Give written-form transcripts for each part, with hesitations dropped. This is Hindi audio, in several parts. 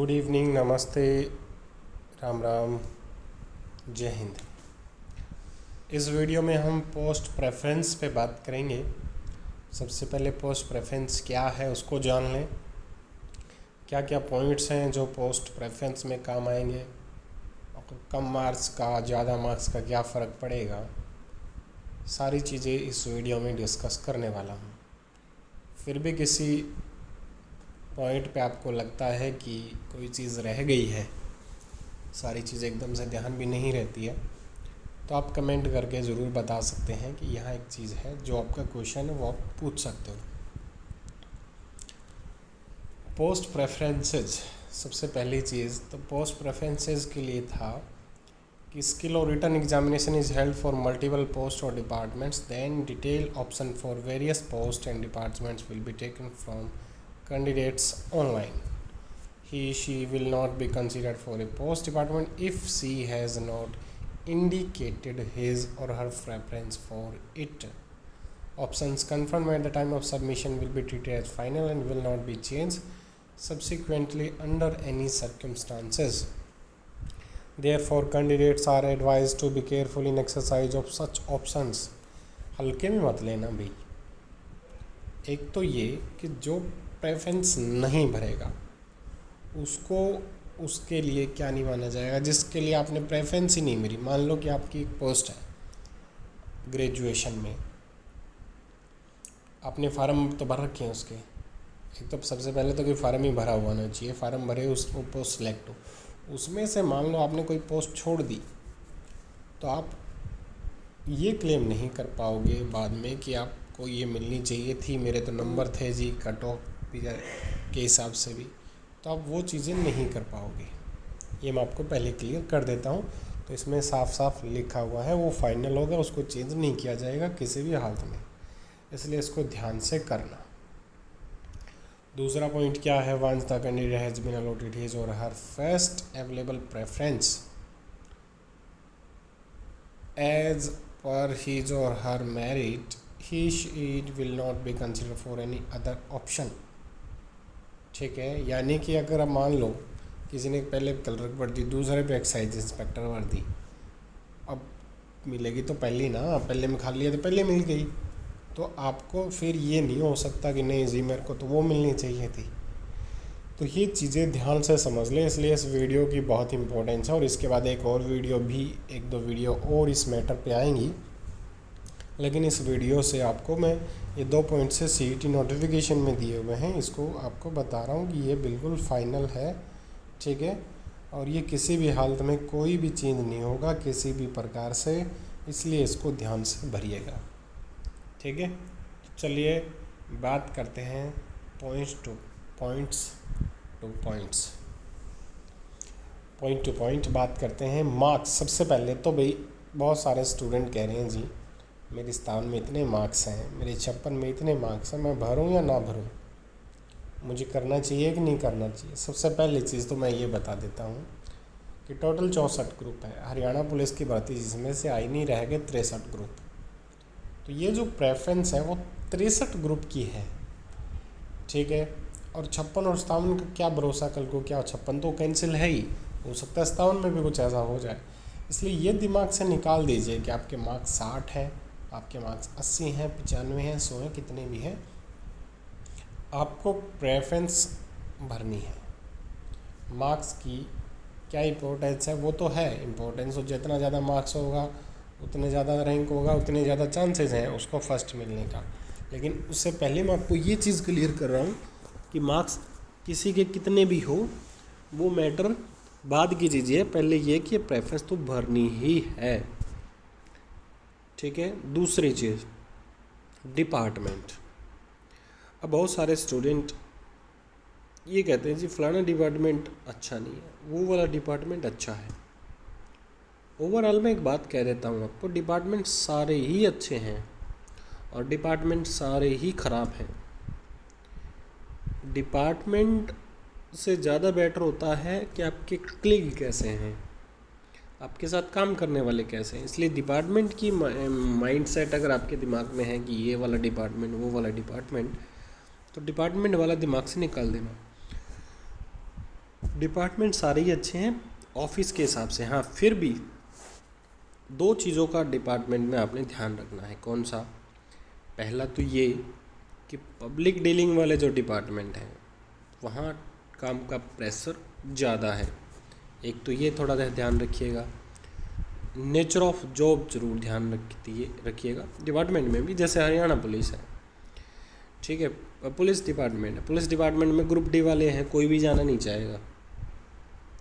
गुड इवनिंग, नमस्ते, राम राम, जय हिंद। इस वीडियो में हम पोस्ट प्रेफरेंस पे बात करेंगे। सबसे पहले पोस्ट प्रेफरेंस क्या है उसको जान लें। क्या क्या पॉइंट्स हैं जो पोस्ट प्रेफरेंस में काम आएंगे और कम मार्क्स का ज़्यादा मार्क्स का क्या फ़र्क पड़ेगा, सारी चीज़ें इस वीडियो में डिस्कस करने वाला हूँ। फिर भी किसी पॉइंट पे आपको लगता है कि कोई चीज़ रह गई है, सारी चीज़ें एकदम से ध्यान भी नहीं रहती है, तो आप कमेंट करके ज़रूर बता सकते हैं कि यहाँ एक चीज़ है जो आपका क्वेश्चन है वो आप पूछ सकते हो। पोस्ट प्रेफरेंसेस, सबसे पहली चीज़ तो पोस्ट प्रेफरेंसेस के लिए था कि skill or written examination is held for multiple post or departments, then detail option for various post and departments will be taken from candidates online. She will not be considered for a post department if she has not indicated his or her preference for it. Options confirmed at the time of submission will be treated as final and will not be changed subsequently under any circumstances. Therefore, candidates are advised to be careful in exercise of such options. हल्के में मत लेना भाई। एक तो ये कि जो प्रेफरेंस नहीं भरेगा उसको उसके लिए क्या नहीं माना जाएगा, जिसके लिए आपने प्रेफरेंस ही नहीं मिली। मान लो कि आपकी एक पोस्ट है ग्रेजुएशन में, आपने फार्म तो भर रखे हैं उसके। एक तो सबसे पहले तो कोई फार्म ही भरा हुआ होना चाहिए, फार्म भरे उसको पोस्ट सेलेक्ट हो। उसमें से मान लो आपने कोई पोस्ट छोड़ दी तो आप ये क्लेम नहीं कर पाओगे बाद में कि आपको ये मिलनी चाहिए थी, मेरे तो नंबर थे जी कट ऑफ के हिसाब से भी, तो आप वो चीज़ें नहीं कर पाओगे। ये मैं आपको पहले क्लियर कर देता हूँ। तो इसमें साफ साफ लिखा हुआ है वो फाइनल होगा, उसको चेंज नहीं किया जाएगा किसी भी हालत में, इसलिए इसको ध्यान से करना। दूसरा पॉइंट क्या है, once the candidate has been allotted his or her first available preference as per his or her merit, he will not be consider for any other option. ठीक है, यानी कि अगर आप मान लो किसी ने पहले क्लर्क वर्दी, दूसरे पे एक्साइज इंस्पेक्टर वर्दी, अब मिलेगी तो पहले ना, पहले में खा लिया तो पहले मिल गई, तो आपको फिर ये नहीं हो सकता कि नहीं जी मेरे को तो वो मिलनी चाहिए थी। तो ये चीज़ें ध्यान से समझ लें, इसलिए इस वीडियो की बहुत इंपॉर्टेंस है। और इसके बाद एक और वीडियो भी, एक दो वीडियो और इस मैटर पे आएंगी, लेकिन इस वीडियो से आपको मैं ये 2 पॉइंट से CET नोटिफिकेशन में दिए हुए हैं, इसको आपको बता रहा हूँ कि ये बिल्कुल फाइनल है। ठीक है, और ये किसी भी हालत में कोई भी चेंज नहीं होगा किसी भी प्रकार से, इसलिए इसको ध्यान से भरिएगा। ठीक है, तो चलिए बात करते हैं पॉइंट टू पॉइंट बात करते हैं। मार्क्स, सबसे पहले तो भाई बहुत सारे स्टूडेंट कह रहे हैं जी मेरे 57 में इतने मार्क्स हैं, मेरे 56 में इतने मार्क्स हैं, मैं भरूं या ना भरूं, मुझे करना चाहिए कि नहीं करना चाहिए। सबसे पहली चीज़ तो मैं ये बता देता हूँ कि टोटल 64 ग्रुप है हरियाणा पुलिस की भर्ती, जिसमें से आई नहीं रह गए 63 ग्रुप। तो ये जो प्रेफरेंस है वो 63 ग्रुप की है। ठीक है, और 56 और 57 का क्या भरोसा, कल को क्या 56 तो कैंसिल है ही, हो सकता है 57 में भी कुछ ऐसा हो जाए। इसलिए ये दिमाग से निकाल दीजिए कि आपके मार्क्स 60 हैं, आपके मार्क्स 80 हैं, 95 हैं, 100 हैं, कितने भी हैं, आपको प्रेफरेंस भरनी है। मार्क्स की क्या इम्पोर्टेंस है, वो तो है इम्पोर्टेंस, और जितना ज़्यादा मार्क्स होगा उतने ज़्यादा रैंक होगा, उतने ज़्यादा चांसेस हैं उसको फर्स्ट मिलने का। लेकिन उससे पहले मैं आपको ये चीज़ क्लियर कर रहा हूँ कि मार्क्स किसी के कितने भी हो वो मैटर बाद की चीज़, पहले ये कि प्रेफरेंस तो भरनी ही है। ठीक है, दूसरी चीज़ डिपार्टमेंट। अब बहुत सारे स्टूडेंट ये कहते हैं जी फलाना डिपार्टमेंट अच्छा नहीं है, वो वाला डिपार्टमेंट अच्छा है। ओवरऑल मैं एक बात कह देता हूँ आपको, डिपार्टमेंट सारे ही अच्छे हैं और डिपार्टमेंट सारे ही ख़राब हैं। डिपार्टमेंट से ज़्यादा बेटर होता है कि आपके क्लिक कैसे हैं, आपके साथ काम करने वाले कैसे हैं। इसलिए डिपार्टमेंट की माइंडसेट अगर आपके दिमाग में है कि ये वाला डिपार्टमेंट वो वाला डिपार्टमेंट, तो डिपार्टमेंट वाला दिमाग से निकाल देना। डिपार्टमेंट सारे ही अच्छे हैं ऑफिस के हिसाब से। हाँ, फिर भी दो चीज़ों का डिपार्टमेंट में आपने ध्यान रखना है। कौन सा? पहला तो ये कि पब्लिक डीलिंग वाले जो डिपार्टमेंट हैं वहाँ काम का प्रेशर ज़्यादा है। एक तो ये थोड़ा सा ध्यान रखिएगा। नेचर ऑफ जॉब जरूर ध्यान रखिएगा डिपार्टमेंट में भी। जैसे हरियाणा पुलिस है, ठीक है, पुलिस डिपार्टमेंट है, पुलिस डिपार्टमेंट में ग्रुप डी वाले हैं, कोई भी जाना नहीं चाहेगा,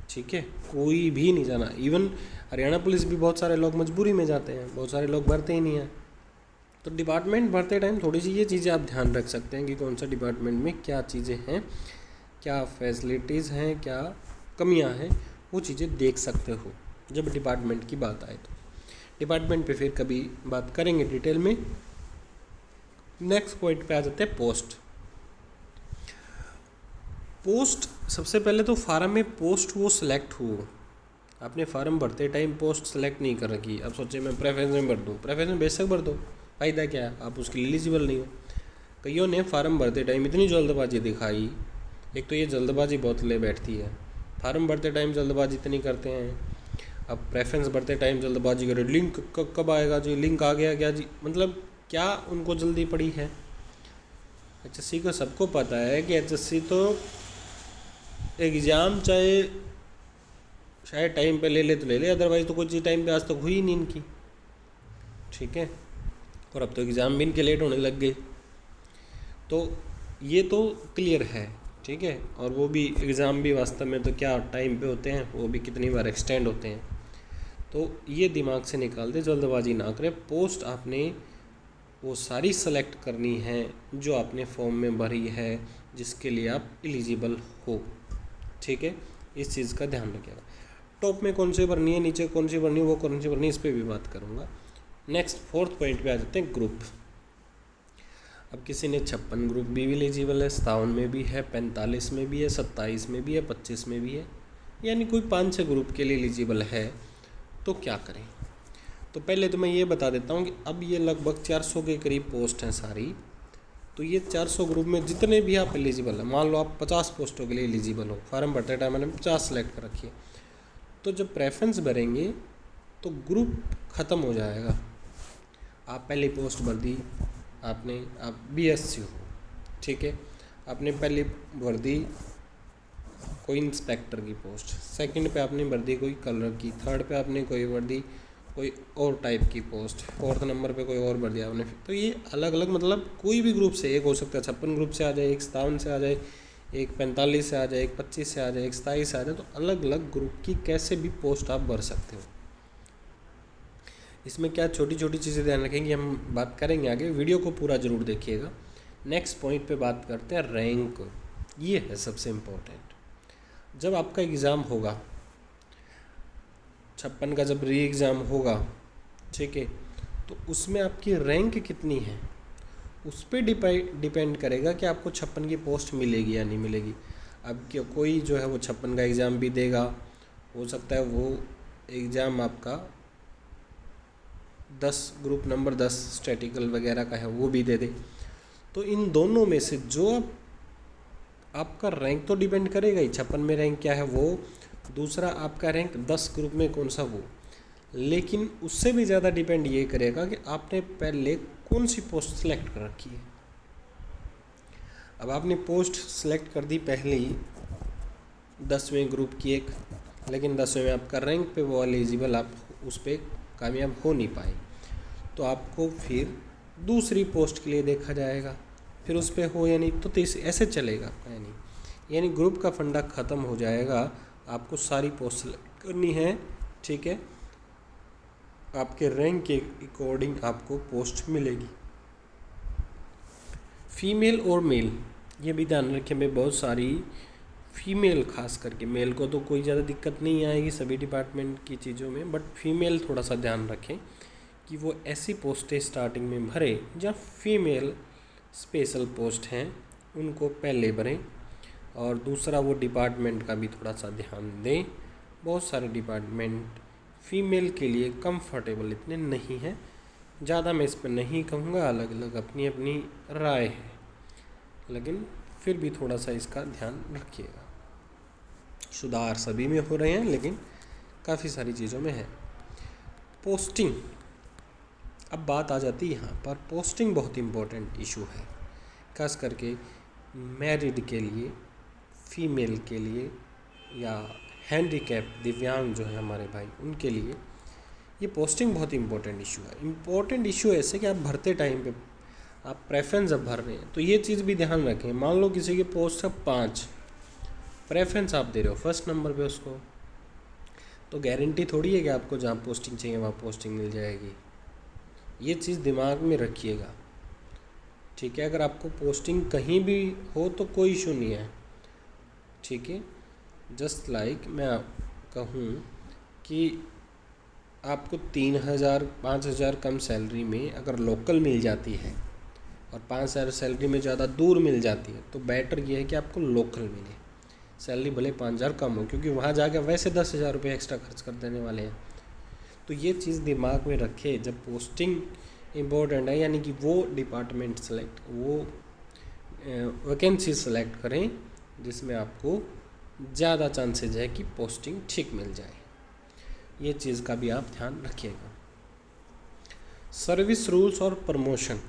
ठीक है, कोई भी नहीं जाना। इवन हरियाणा पुलिस भी बहुत सारे लोग मजबूरी में जाते हैं, बहुत सारे लोग भरते ही नहीं हैं। तो डिपार्टमेंट भरते टाइम थोड़ी सी ये चीज़ें आप ध्यान रख सकते हैं कि कौन सा डिपार्टमेंट में क्या चीज़ें हैं, क्या फैसिलिटीज़ हैं, क्या कमियां हैं, वो चीज़ें देख सकते हो जब डिपार्टमेंट की बात आए। तो डिपार्टमेंट पे फिर कभी बात करेंगे डिटेल में। नेक्स्ट पॉइंट पे आ जाते हैं पोस्ट। पोस्ट सबसे पहले तो फार्म में पोस्ट वो सिलेक्ट हो। आपने फार्म भरते टाइम पोस्ट सेलेक्ट नहीं कर रखी, अब सोचे मैं प्रेफरेंस में भर दूँ, प्रेफरेंस में बेशक भर दो, फ़ायदा क्या है, आप उसके लिए एलिजिबल नहीं हो। कईयों ने फार्म भरते टाइम इतनी जल्दबाजी दिखाई। एक तो ये जल्दबाजी बहुत ले बैठती है, फार्म भरते टाइम जल्दबाजी इतनी करते हैं। अब प्रेफरेंस भरते टाइम जल्दबाजी करे, लिंक कब आएगा जी, लिंक आ गया क्या जी, मतलब क्या उनको जल्दी पड़ी है। HSC को सबको पता है कि HSC तो एग्ज़ाम चाहे शायद टाइम पे ले ले तो ले ले, अदरवाइज़ तो कोई चीज़ टाइम पे आज तक हुई नहीं इनकी, ठीक है। और अब तो एग्ज़ाम भी इनके लेट होने लग गए, तो ये तो क्लियर है, ठीक है। और वो भी एग्ज़ाम भी वास्तव में तो क्या टाइम पे होते हैं, वो भी कितनी बार एक्सटेंड होते हैं। तो ये दिमाग से निकाल दे, जल्दबाजी ना करें। पोस्ट आपने वो सारी सेलेक्ट करनी है जो आपने फॉर्म में भरी है, जिसके लिए आप एलिजिबल हो, ठीक है। इस चीज़ का ध्यान रखिएगा। टॉप में कौन सी भरनी है, नीचे कौन सी भरनी है, वो कौन सी भरनी है, इस पर भी बात करूँगा। नेक्स्ट फोर्थ पॉइंट पे आ जाते हैं ग्रुप। अब किसी ने 56 ग्रुप भी एलिजिबल है, 57 में भी है, 45 में भी है, 27 में भी है, 25 में भी है, यानी कोई 5-6 ग्रुप के लिए एलिजिबल है। तो क्या करें? तो पहले तो मैं ये बता देता हूँ कि अब ये लगभग 400 के करीब पोस्ट हैं सारी। तो ये 400 ग्रुप में जितने भी आप एलिजिबल हैं, मान लो आप 50 पोस्टों के लिए एलिजिबल हो, फॉर्म भरते टाइम मैंने 50 सेलेक्ट कर रखी है, तो जब प्रेफरेंस भरेंगे तो ग्रुप ख़त्म हो जाएगा। आप पहली पोस्ट भर दी आपने, आप BSc हो, ठीक है, आपने पहली भर दी कोई इंस्पेक्टर की पोस्ट, सेकंड पे आपने भर दी कोई कलर की, थर्ड पे आपने कोई भर दी कोई और टाइप की पोस्ट, फोर्थ नंबर पे कोई और भर दिया आपने। तो ये अलग अलग, मतलब कोई भी ग्रुप से एक हो सकता है, 56 ग्रुप से आ जाए, एक 57 से आ जाए, एक 45 से आ जाए, एक 25 से आ जाए, एक 27 से आ जाए। तो अलग अलग ग्रुप की कैसे भी पोस्ट आप भर सकते हो। इसमें क्या छोटी छोटी चीज़ें ध्यान रखेंगे, हम बात करेंगे आगे, वीडियो को पूरा ज़रूर देखिएगा। नेक्स्ट पॉइंट पे बात करते हैं रैंक। ये है सबसे इम्पोर्टेंट। जब आपका एग्ज़ाम होगा 56 का, जब री एग्ज़ाम होगा, ठीक है, तो उसमें आपकी रैंक कितनी है उस पर डिपेंड करेगा कि आपको 56 की पोस्ट मिलेगी या नहीं मिलेगी। अब क्या कोई जो है वो 56 का एग्ज़ाम भी देगा, हो सकता है वो एग्ज़ाम आपका 10 ग्रुप नंबर 10 स्टैटिकल वगैरह का है वो भी दे दे। तो इन दोनों में से जो आपका रैंक तो डिपेंड करेगा ही, 56 में रैंक क्या है वो, दूसरा आपका रैंक 10 ग्रुप में कौन सा वो, लेकिन उससे भी ज़्यादा डिपेंड ये करेगा कि आपने पहले कौन सी पोस्ट सेलेक्ट कर रखी है। अब आपने पोस्ट सेलेक्ट कर दी पहले ही 10वें ग्रुप की एक, लेकिन 10वें में आपका रैंक पे वो एलिजिबल, आप उस पर कामयाब हो नहीं पाए, तो आपको फिर दूसरी पोस्ट के लिए देखा जाएगा, फिर उस पर हो या नहीं, तो तीसरी, ऐसे चलेगा आपका। यानी ग्रुप का फंडा ख़त्म हो जाएगा, आपको सारी पोस्ट सेलेक्ट करनी है, ठीक है, आपके रैंक के अकॉर्डिंग आपको पोस्ट मिलेगी। फीमेल और मेल, ये भी ध्यान रखें भाई, बहुत सारी फीमेल, खास करके मेल को तो कोई ज़्यादा दिक्कत नहीं आएगी सभी डिपार्टमेंट की चीज़ों में, बट फीमेल थोड़ा सा ध्यान रखें कि वो ऐसी पोस्टें स्टार्टिंग में भरें जहाँ फीमेल स्पेशल पोस्ट हैं उनको पहले भरें। और दूसरा वो डिपार्टमेंट का भी थोड़ा सा ध्यान दें, बहुत सारे डिपार्टमेंट फ़ीमेल के लिए कंफर्टेबल इतने नहीं हैं, ज़्यादा मैं इस पर नहीं कहूँगा, अलग अलग अपनी अपनी राय है, लेकिन फिर भी थोड़ा सा इसका ध्यान रखिएगा। सुधार सभी में हो रहे हैं, लेकिन काफ़ी सारी चीज़ों में है। पोस्टिंग, अब बात आ जाती है यहाँ पर, पोस्टिंग बहुत इम्पोर्टेंट इशू है, खास करके मैरिड के लिए, फीमेल के लिए, या हैंडीकैप दिव्यांग जो है हमारे भाई, उनके लिए ये पोस्टिंग बहुत इंपॉर्टेंट इशू है। इम्पोर्टेंट इशू ऐसे कि आप भरते टाइम पे आप प्रेफरेंस जब भर रहे हैं तो ये चीज़ भी ध्यान रखें। मान लो किसी की पोस्ट है 5, प्रेफरेंस आप दे रहे हो फर्स्ट नंबर पे उसको, तो गारंटी थोड़ी है कि आपको जहाँ पोस्टिंग चाहिए वहाँ पोस्टिंग मिल जाएगी। ये चीज़ दिमाग में रखिएगा, ठीक है। अगर आपको पोस्टिंग कहीं भी हो तो कोई इशू नहीं है, ठीक है। जस्ट लाइक मैं कहूँ कि आपको 3,000 5,000 कम सैलरी में अगर लोकल मिल जाती है और 5,000 सैलरी में ज़्यादा दूर मिल जाती है, तो बेटर ये है कि आपको लोकल मिले, सैलरी भले 5,000 कम हो, क्योंकि वहाँ जाके वैसे 10,000 रुपये एक्स्ट्रा खर्च कर देने वाले हैं। तो ये चीज़ दिमाग में रखे जब पोस्टिंग इम्पोर्टेंट है, यानी कि वो डिपार्टमेंट सेलेक्ट, वो वैकेंसी सेलेक्ट करें जिसमें आपको ज़्यादा चांसेज है कि पोस्टिंग ठीक मिल जाए। ये चीज़ का भी आप ध्यान रखिएगा। सर्विस रूल्स और प्रमोशन,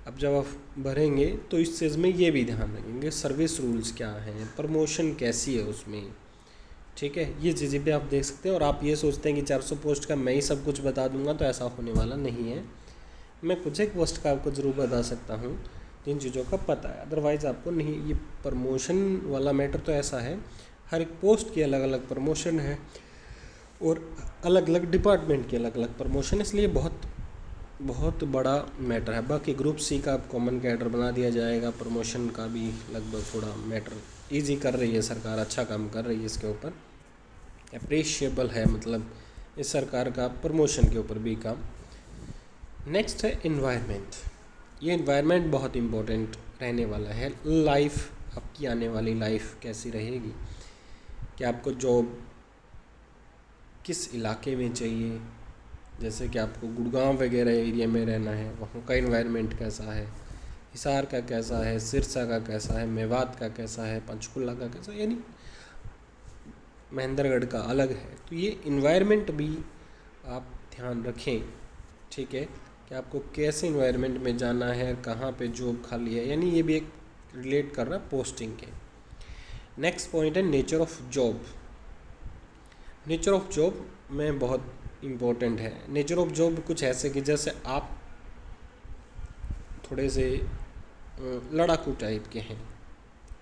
अब जब आप भरेंगे तो इस चीज़ में ये भी ध्यान रखेंगे सर्विस रूल्स क्या हैं, प्रमोशन कैसी है उसमें, ठीक है। ये चीज़ें भी आप देख सकते हैं। और आप ये सोचते हैं कि 400 पोस्ट का मैं ही सब कुछ बता दूंगा, तो ऐसा होने वाला नहीं है। मैं कुछ एक पोस्ट का आपको ज़रूर बता सकता हूँ जिन चीज़ों का पता है, अदरवाइज़ आपको नहीं। ये प्रमोशन वाला मैटर तो ऐसा है, हर एक पोस्ट की अलग अलग प्रमोशन है और अलग अलग डिपार्टमेंट के अलग अलग प्रमोशन, इसलिए बहुत बहुत बड़ा मैटर है। बाकी ग्रुप सी का आप कॉमन कैडर बना दिया जाएगा, प्रमोशन का भी लगभग थोड़ा मैटर इजी कर रही है सरकार, अच्छा काम कर रही है इसके ऊपर, अप्रिशिएबल है, मतलब इस सरकार का प्रमोशन के ऊपर भी काम। नेक्स्ट है इन्वायरमेंट। ये इन्वायरमेंट बहुत इम्पोर्टेंट रहने वाला है। लाइफ, आपकी आने वाली लाइफ कैसी रहेगी, कि आपको जॉब किस इलाके में चाहिए, जैसे कि आपको गुड़गांव वगैरह एरिया में रहना है, वहाँ का इन्वायरमेंट कैसा है, हिसार का कैसा है, सिरसा का कैसा है, मेवात का कैसा है, पंचकुला का कैसा है, यानी महेंद्रगढ़ का अलग है। तो ये इन्वायरमेंट भी आप ध्यान रखें, ठीक है, कि आपको कैसे इन्वायरमेंट में जाना है, कहाँ पे जॉब खाली है, यानी ये भी एक रिलेट कर रहा है पोस्टिंग के। नेक्स्ट पॉइंट है nature of job. Nature of job में बहुत इम्पोर्टेंट है। नेचर ऑफ जॉब कुछ ऐसे कि जैसे आप थोड़े से लड़ाकू टाइप के हैं,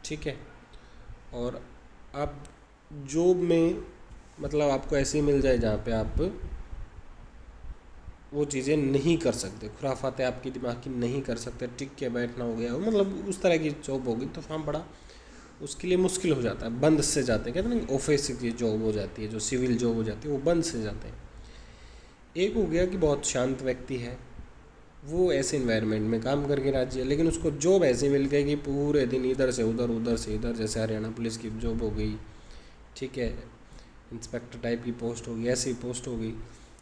ठीक है, और आप जॉब में मतलब आपको ऐसे मिल जाए जहाँ पे आप वो चीज़ें नहीं कर सकते, खुराफाते आपकी दिमाग की नहीं कर सकते, टिक के बैठना हो गया, मतलब उस तरह की जॉब होगी तो वहाँ बड़ा उसके लिए मुश्किल हो जाता है, बंद से जाते हैं, कहते हैं ना ऑफिस की जॉब हो जाती है, जो सिविल जॉब हो जाती है वो बंद से जाते हैं। एक हो गया कि बहुत शांत व्यक्ति है, वो ऐसे इन्वायरमेंट में काम करके राजी है, लेकिन उसको जॉब ऐसी मिल गई कि पूरे दिन इधर से उधर उधर से इधर, जैसे हरियाणा पुलिस की जॉब हो गई, ठीक है, इंस्पेक्टर टाइप की पोस्ट हो गई, ऐसी पोस्ट हो गई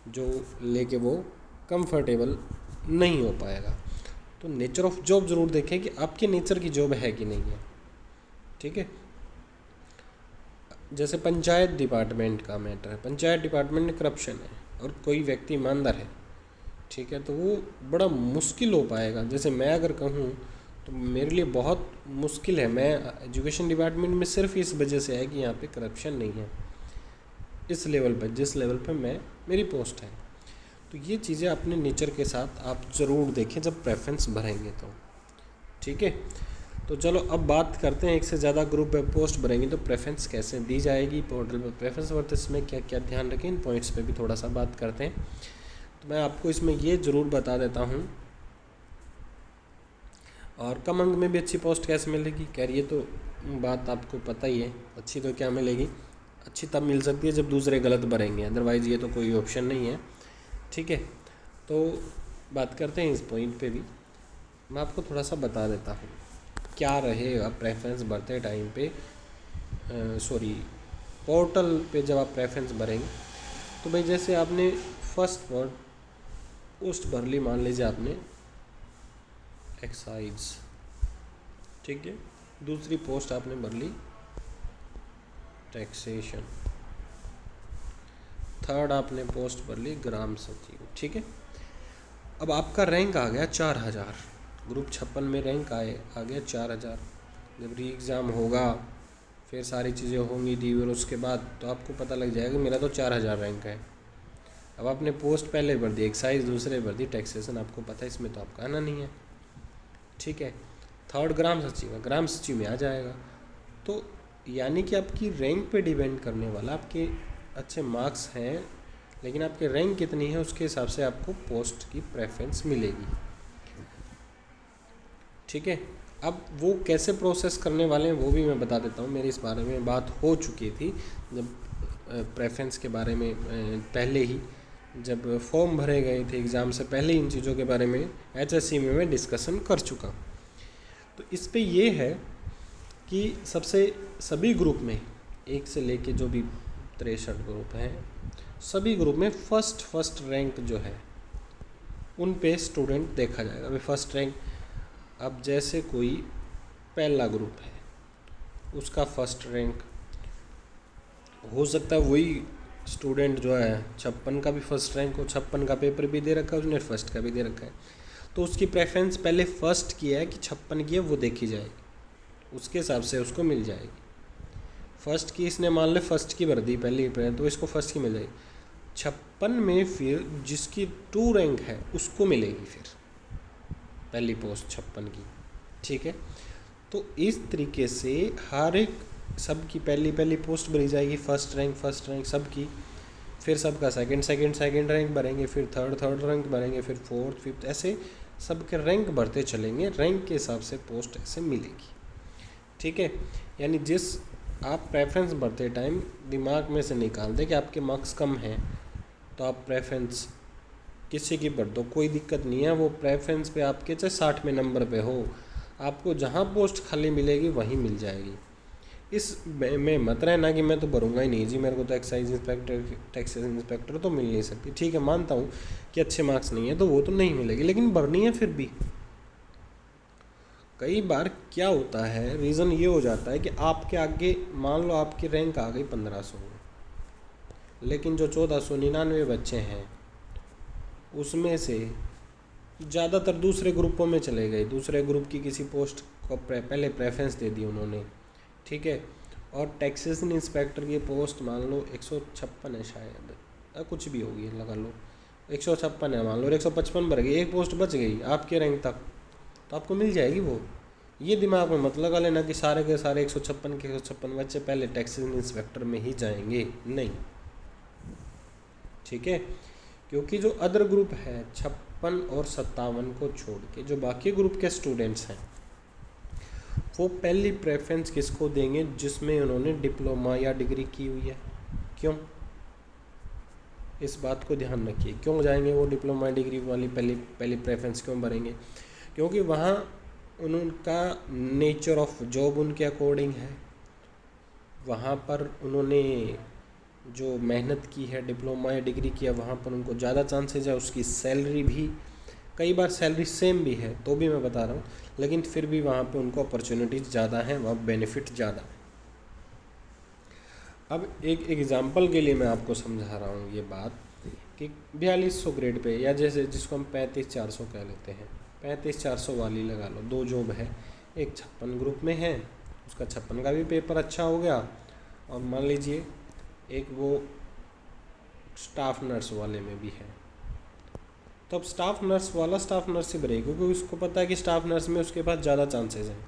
जो लेके वो कंफर्टेबल नहीं हो पाएगा। तो नेचर ऑफ जॉब ज़रूर देखें कि आपके नेचर की जॉब है कि नहीं है, ठीक है। जैसे पंचायत डिपार्टमेंट का मैटर है, पंचायत डिपार्टमेंट में करप्शन है और कोई व्यक्ति ईमानदार है, ठीक है, तो वो बड़ा मुश्किल हो पाएगा। जैसे मैं अगर कहूँ तो मेरे लिए बहुत मुश्किल है, मैं एजुकेशन डिपार्टमेंट में सिर्फ इस वजह से है कि यहाँ पे करप्शन नहीं है इस लेवल पर, जिस लेवल पर मेरी पोस्ट है। तो ये चीज़ें अपने नेचर के साथ आप ज़रूर देखें जब प्रेफरेंस भरेंगे तो, ठीक है। तो चलो अब बात करते हैं, एक से ज़्यादा ग्रुप पे पोस्ट भरेंगे तो प्रेफरेंस कैसे दी जाएगी, पोर्टल पर प्रेफरेंस भरते इसमें क्या क्या ध्यान रखें, इन पॉइंट्स पे भी थोड़ा सा बात करते हैं। तो मैं आपको इसमें ये ज़रूर बता देता हूँ, और कम अंक में भी अच्छी पोस्ट कैसे मिलेगी, खैर ये तो बात आपको पता ही है। अच्छी तो क्या मिलेगी, अच्छी तब मिल सकती है जब दूसरे गलत भरेंगे, अदरवाइज़ ये तो कोई ऑप्शन नहीं है, ठीक है। तो बात करते हैं इस पॉइंट पे भी, मैं आपको थोड़ा सा बता देता हूँ क्या रहेगा प्रेफरेंस भरते टाइम पे, पोर्टल पे जब आप प्रेफरेंस भरेंगे तो भाई जैसे आपने फर्स्ट पोस्ट भर ली, मान लीजिए आपने एक्साइज, ठीक है, दूसरी पोस्ट आपने भर ली टैक्सेशन। थर्ड आपने पोस्ट भर ली ग्राम सचिव, ठीक है। अब आपका रैंक आ गया 4000, ग्रुप 56 में रैंक आ गया 4000। जब री एग्ज़ाम होगा फिर सारी चीज़ें होंगी डी और उसके बाद तो आपको पता लग जाएगा मेरा तो 4000 रैंक है। अब आपने पोस्ट पहले भर दी, एक्साइज दूसरे भर दी, टैक्सेशन आपको पता है इसमें तो आपका आना नहीं है, ठीक है। थर्ड ग्राम सचिव है, ग्राम सचिव में आ जाएगा। तो यानी कि आपकी रैंक पे डिपेंड करने वाला, आपके अच्छे मार्क्स हैं लेकिन आपके रैंक कितनी है उसके हिसाब से आपको पोस्ट की प्रेफरेंस मिलेगी, ठीक है। अब वो कैसे प्रोसेस करने वाले हैं वो भी मैं बता देता हूँ। मेरी इस बारे में बात हो चुकी थी जब प्रेफरेंस के बारे में पहले ही जब फॉर्म भरे गए थे एग्ज़ाम से पहले इन चीज़ों के बारे में HSC में मैं डिस्कशन कर चुका। तो इस पे ये है कि सभी ग्रुप में 1 से लेके जो भी 63 ग्रुप हैं सभी ग्रुप में फर्स्ट रैंक जो है उन पे स्टूडेंट देखा जाएगा। अभी फर्स्ट रैंक, अब जैसे कोई पहला ग्रुप है उसका फर्स्ट रैंक हो सकता है वही स्टूडेंट जो है 56 का भी फर्स्ट रैंक हो, 56 का पेपर भी दे रखा है उसने, फर्स्ट का भी दे रखा है, तो उसकी प्रेफरेंस पहले फर्स्ट की है कि 56 की है वो देखी जाएगी, उसके हिसाब से उसको मिल जाएगी। फर्स्ट की इसने मान ले फर्स्ट की भर दी पहली तो इसको फर्स्ट की मिल जाएगी। 56 में फिर जिसकी 2 रैंक है उसको मिलेगी फिर पहली पोस्ट 56 की, ठीक है। तो इस तरीके से हर एक सबकी पहली पोस्ट भरी जाएगी, फर्स्ट रैंक सबकी, फिर सबका सेकंड रैंक भरेंगे, फिर थर्ड रैंक भरेंगे, फिर फोर्थ फिफ्थ, ऐसे सबके रैंक भरते चलेंगे, रैंक के हिसाब से पोस्ट ऐसे मिलेगी, ठीक है। यानी जिस आप प्रेफरेंस भरते टाइम दिमाग में से निकाल दें कि आपके मार्क्स कम हैं तो आप प्रेफरेंस किसी की भर दो, कोई दिक्कत नहीं है। वो प्रेफरेंस पे आपके चाहे 60 में नंबर पे हो, आपको जहाँ पोस्ट खाली मिलेगी वहीं मिल जाएगी। इस में मत रहना कि मैं तो भरूंगा ही नहीं जी, मेरे को तो एक्साइज इंस्पेक्टर टैक्सेस इंस्पेक्टर तो मिल नहीं सकती। ठीक है, मानता हूँ कि अच्छे मार्क्स नहीं है तो वो तो नहीं मिलेगी, लेकिन भरनी है फिर भी। कई बार क्या होता है, रीज़न ये हो जाता है कि आपके आगे मान लो आपकी रैंक आ गई 1500, लेकिन जो 1499 बच्चे हैं उसमें से ज़्यादातर दूसरे ग्रुपों में चले गए, दूसरे ग्रुप की किसी पोस्ट को पहले प्रेफरेंस दे दी उन्होंने, ठीक है। और टैक्सेशन इंस्पेक्टर की पोस्ट मान लो 156 है शायद, कुछ भी होगी लगा लो 156 है मान लो, और 155 भर गई, एक पोस्ट बच गई आपके रैंक तक, तो आपको मिल जाएगी वो। ये दिमाग में मत लगा लेना कि सारे के सारे 156 के 156 बच्चे पहले टैक्सेशन इंस्पेक्टर में ही जाएंगे, नहीं, ठीक है। क्योंकि जो अदर ग्रुप है 56 और 57 को छोड़ के जो बाकी ग्रुप के स्टूडेंट्स हैं वो पहली प्रेफरेंस किसको देंगे, जिसमें उन्होंने डिप्लोमा या डिग्री की हुई है। क्यों, इस बात को ध्यान रखिए, क्यों जाएंगे वो डिप्लोमा डिग्री वाली पहली प्रेफरेंस क्यों भरेंगे, क्योंकि वहाँ उनका नेचर ऑफ जॉब उनके अकॉर्डिंग है, वहाँ पर उन्होंने जो मेहनत की है, डिप्लोमा या डिग्री किया, वहाँ पर उनको ज़्यादा चांसेज है। उसकी सैलरी भी कई बार सैलरी सेम भी है तो भी मैं बता रहा हूँ, लेकिन फिर भी वहाँ पे उनको अपॉर्चुनिटीज़ ज़्यादा हैं, वहाँ बेनिफिट ज़्यादा है। अब एक एग्ज़ाम्पल के लिए मैं आपको समझा रहा हूँ ये बात कि 4200 ग्रेड पे, या जैसे जिसको हम 35400 कह लेते हैं, 35400 वाली लगा लो, 2 जॉब है, एक 56 ग्रुप में है, उसका 56 का भी पेपर अच्छा हो गया, और मान लीजिए एक वो स्टाफ नर्स वाले में भी है, तो अब स्टाफ नर्स वाला स्टाफ नर्स ही भरेगा, क्योंकि उसको पता है कि स्टाफ नर्स में उसके पास ज़्यादा चांसेस हैं।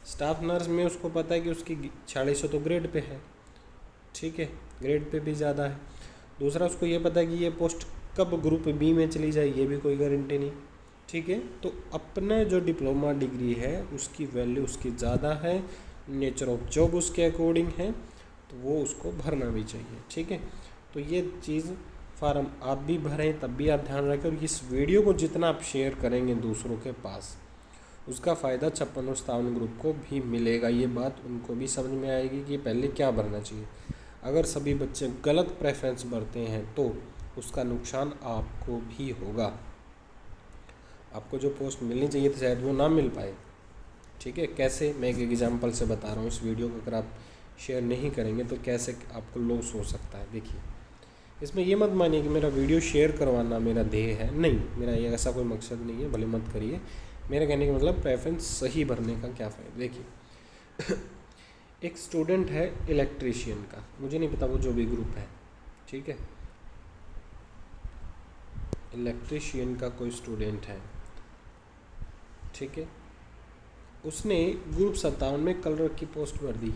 स्टाफ नर्स में उसको पता है कि उसकी 4600 तो ग्रेड पे है, ठीक है, ग्रेड पे भी ज़्यादा है। दूसरा, उसको ये पता है कि ये पोस्ट कब ग्रुप बी में चली जाए ये भी कोई गारंटी नहीं, ठीक है। तो अपना जो डिप्लोमा डिग्री है उसकी वैल्यू उसकी ज़्यादा है, नेचर ऑफ जॉब उसके अकॉर्डिंग है, तो वो उसको भरना भी चाहिए, ठीक है। तो ये चीज़ फार्म आप भी भरें तब भी आप ध्यान रखें, और इस वीडियो को जितना आप शेयर करेंगे दूसरों के पास उसका फ़ायदा 56 और 57 ग्रुप को भी मिलेगा। ये बात उनको भी समझ में आएगी कि पहले क्या भरना चाहिए। अगर सभी बच्चे गलत प्रेफरेंस भरते हैं तो उसका नुकसान आपको भी होगा, आपको जो पोस्ट मिलनी चाहिए तो शायद वो ना मिल पाए, ठीक है। कैसे, मैं एक एग्जांपल से बता रहा हूँ। इस वीडियो को अगर आप शेयर नहीं करेंगे तो कैसे आपको लॉस हो सकता है। देखिए, इसमें ये मत मानिए कि मेरा वीडियो शेयर करवाना मेरा ध्येय है, नहीं, मेरा ये ऐसा कोई मकसद नहीं है, भले मत करिए। मेरे कहने का मतलब प्रेफरेंस सही भरने का क्या फ़ायदा। देखिए एक स्टूडेंट है इलेक्ट्रीशियन का, मुझे नहीं पता वो जो भी ग्रुप है, ठीक है, इलेक्ट्रीशियन का कोई स्टूडेंट है, ठीक है, उसने ग्रुप 57 में कलर की पोस्ट भर दी।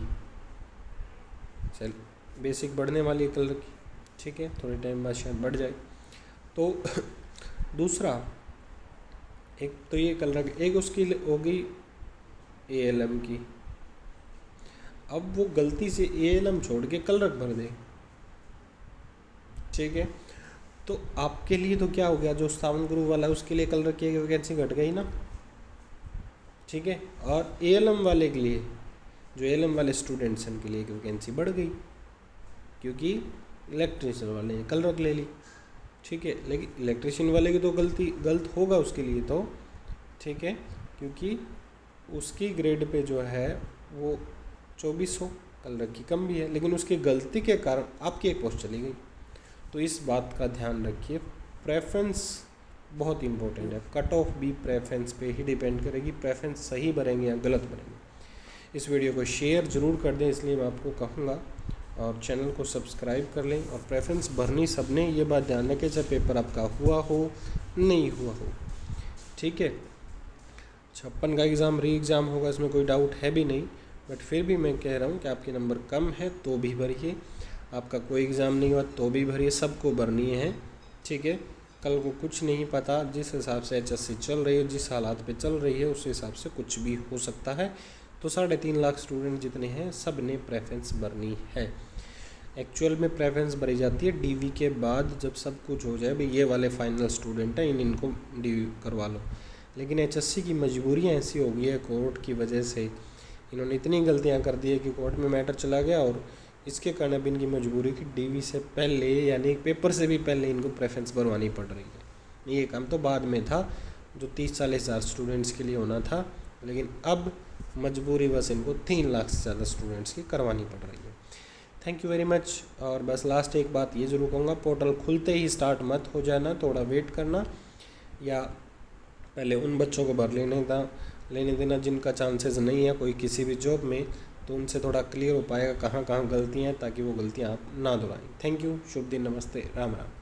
चल बेसिक बढ़ने वाली है कलर की, ठीक है, थोड़े टाइम बाद शायद बढ़ जाए। तो दूसरा, एक तो ये कलर, एक उसकी हो गई ALM की। अब वो गलती से ALM छोड़ के कलर भर दे, ठीक है, तो आपके लिए तो क्या हो गया, जो 57 ग्रुप वाला है उसके लिए कलर की वैकेंसी घट गई ना, ठीक है, और ALM वाले के लिए, जो ALM वाले स्टूडेंट्स हैं उनके लिए एक वैकेंसी बढ़ गई, क्योंकि इलेक्ट्रीशियन वाले ने कल रख ले ली, ठीक है। लेकिन इलेक्ट्रीशियन वाले की तो गलत होगा उसके लिए तो, ठीक है, क्योंकि उसकी ग्रेड पे जो है वो 2400, कल रखी कम भी है, लेकिन उसकी गलती के कारण आपकी एक पोस्ट चली गई। तो इस बात का ध्यान रखिए, प्रेफरेंस बहुत इंपॉर्टेंट है। कट ऑफ भी प्रेफरेंस पे ही डिपेंड करेगी, प्रेफरेंस सही भरेंगे या गलत भरेंगे। इस वीडियो को शेयर ज़रूर कर दें, इसलिए मैं आपको कहूँगा, और चैनल को सब्सक्राइब कर लें। और प्रेफरेंस भरनी सबने, ये बात ध्यान रखें, चाहे पेपर आपका हुआ हो नहीं हुआ हो, ठीक है। 56 का एग्ज़ाम री एग्ज़ाम होगा, इसमें कोई डाउट है भी नहीं, बट फिर भी मैं कह रहा हूँ कि आपके नंबर कम है तो भी भरिए, आपका कोई एग्ज़ाम नहीं हुआ तो भी भरिए, सबको भरनी है, ठीक है। कल को कुछ नहीं पता, जिस हिसाब से HSC चल रही है, जिस हालात पे चल रही है, उस हिसाब से कुछ भी हो सकता है। तो 3.5 लाख स्टूडेंट जितने हैं सब ने प्रेफरेंस भरनी है। एक्चुअल में प्रेफरेंस भरी जाती है DV के बाद, जब सब कुछ हो जाए, भाई ये वाले फाइनल स्टूडेंट हैं, इनको DV करवा लो। लेकिन HSC की मजबूरियाँ ऐसी हो गई है, कोर्ट की वजह से इन्होंने इतनी गलतियाँ कर दी है कि कोर्ट में मैटर चला गया, और इसके कारण अब इनकी मजबूरी कि DV से पहले, यानी पेपर से भी पहले इनको प्रेफरेंस भरवानी पड़ रही है। ये काम तो बाद में था, जो 30-40 हज़ार स्टूडेंट्स के लिए होना था, लेकिन अब मजबूरी बस इनको 3 लाख से ज़्यादा स्टूडेंट्स की करवानी पड़ रही है। Thank you very much. और बस लास्ट एक बात ये ज़रूर कहूँगा, पोर्टल खुलते ही स्टार्ट मत हो जाना, थोड़ा वेट करना, या पहले उन बच्चों को भर लेने देना जिनका चांसेस नहीं है कोई किसी भी जॉब में, तो उनसे थोड़ा क्लियर हो पाएगा कहाँ कहाँ गलतियाँ हैं, ताकि वो गलतियाँ आप ना दोहराएं। थैंक यू, शुभ दिन, नमस्ते, राम राम।